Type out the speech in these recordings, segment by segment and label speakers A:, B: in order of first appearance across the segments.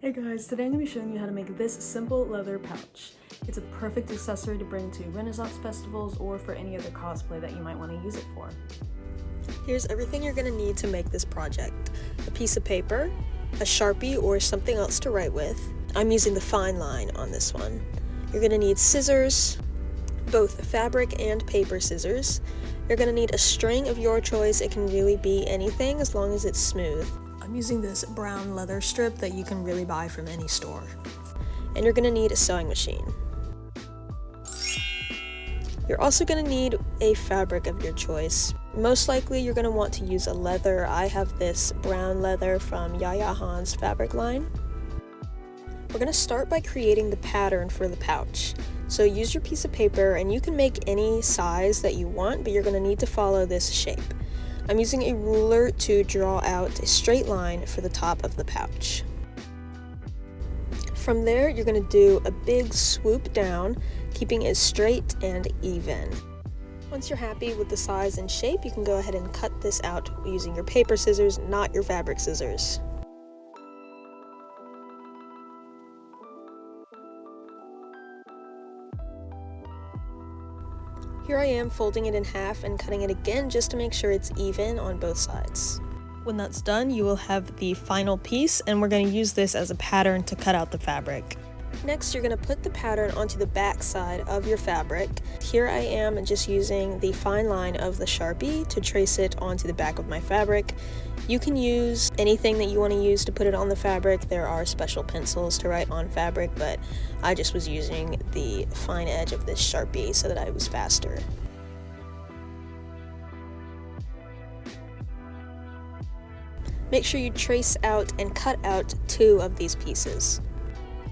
A: Hey guys, today I'm going to be showing you how to make this simple leather pouch. It's a perfect accessory to bring to Renaissance festivals or for any other cosplay that you might want to use it for.
B: Here's everything you're going to need to make this project. A piece of paper, a Sharpie or something else to write with. I'm using the fine line on this one. You're going to need scissors, both fabric and paper scissors. You're going to need a string of your choice. It can really be anything as long as it's smooth. I'm using this brown leather strip that you can really buy from any store. And you're going to need a sewing machine. You're also going to need a fabric of your choice. Most likely you're going to want to use a leather. I have this brown leather from Yaya Han's fabric line. We're going to start by creating the pattern for the pouch. So use your piece of paper and you can make any size that you want, but you're going to need to follow this shape. I'm using a ruler to draw out a straight line for the top of the pouch. From there, you're going to do a big swoop down, keeping it straight and even. Once you're happy with the size and shape, you can go ahead and cut this out using your paper scissors, not your fabric scissors. Here I am folding it in half and cutting it again just to make sure it's even on both sides. When that's done, you will have the final piece, and we're going to use this as a pattern to cut out the fabric. Next, you're going to put the pattern onto the back side of your fabric. Here I am just using the fine line of the Sharpie to trace it onto the back of my fabric. You can use anything that you want to use to put it on the fabric. There are special pencils to write on fabric, but I just was using the fine edge of this Sharpie so that I was faster. Make sure you trace out and cut out 2 of these pieces.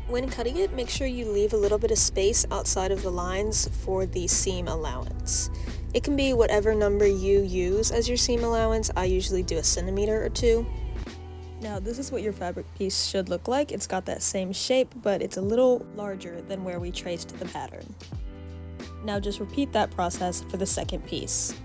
B: When cutting it, make sure you leave a little bit of space outside of the lines for the seam allowance. It can be whatever number you use as your seam allowance. I usually do a centimeter or 2. Now this is what your fabric piece should look like. It's got that same shape, but it's a little larger than where we traced the pattern. Now just repeat that process for the second piece.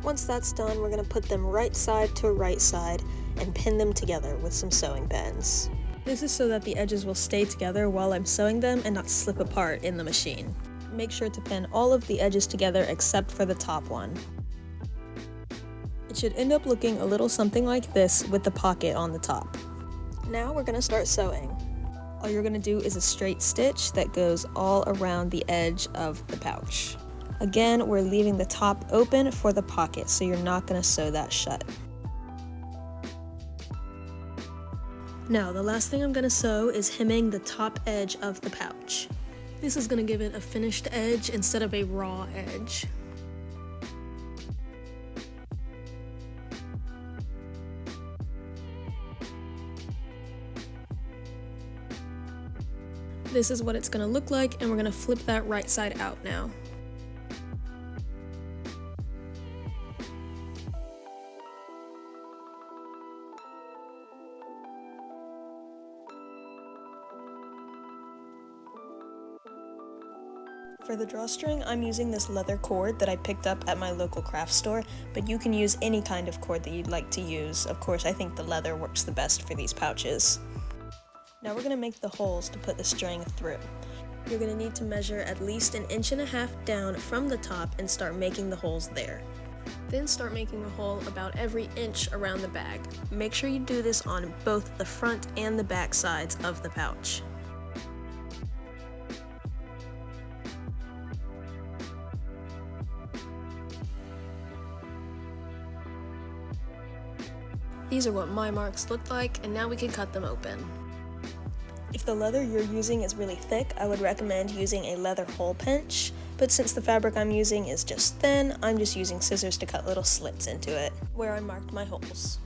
B: Once that's done, we're going to put them right side to right side and pin them together with some sewing pins. This is so that the edges will stay together while I'm sewing them and not slip apart in the machine. Make sure to pin all of the edges together except for the top one. It should end up looking a little something like this with the pocket on the top. Now we're going to start sewing. All you're going to do is a straight stitch that goes all around the edge of the pouch. Again, we're leaving the top open for the pocket, so you're not going to sew that shut. Now, the last thing I'm going to sew is hemming the top edge of the pouch. This is going to give it a finished edge instead of a raw edge. This is what it's going to look like, and we're going to flip that right side out now. For the drawstring, I'm using this leather cord that I picked up at my local craft store, but you can use any kind of cord that you'd like to use. Of course, I think the leather works the best for these pouches. Now we're going to make the holes to put the string through. You're going to need to measure at least 1.5 inches down from the top and start making the holes there. Then start making a hole about every inch around the bag. Make sure you do this on both the front and the back sides of the pouch. These are what my marks look like, and now we can cut them open. If the leather you're using is really thick, I would recommend using a leather hole punch, but since the fabric I'm using is just thin, I'm just using scissors to cut little slits into it, where I marked my holes.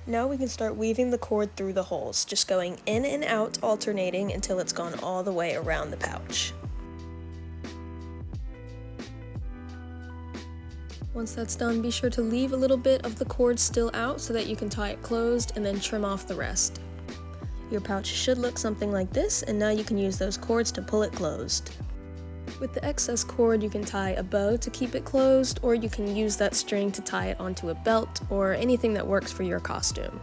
B: Now we can start weaving the cord through the holes, just going in and out, alternating until it's gone all the way around the pouch. Once that's done, be sure to leave a little bit of the cord still out so that you can tie it closed and then trim off the rest. Your pouch should look something like this, and now you can use those cords to pull it closed. With the excess cord, you can tie a bow to keep it closed, or you can use that string to tie it onto a belt or anything that works for your costume.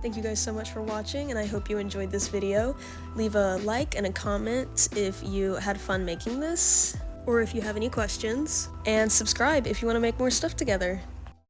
B: Thank you guys so much for watching, and I hope you enjoyed this video. Leave a like and a comment if you had fun making this, or if you have any questions, and subscribe if you want to make more stuff together.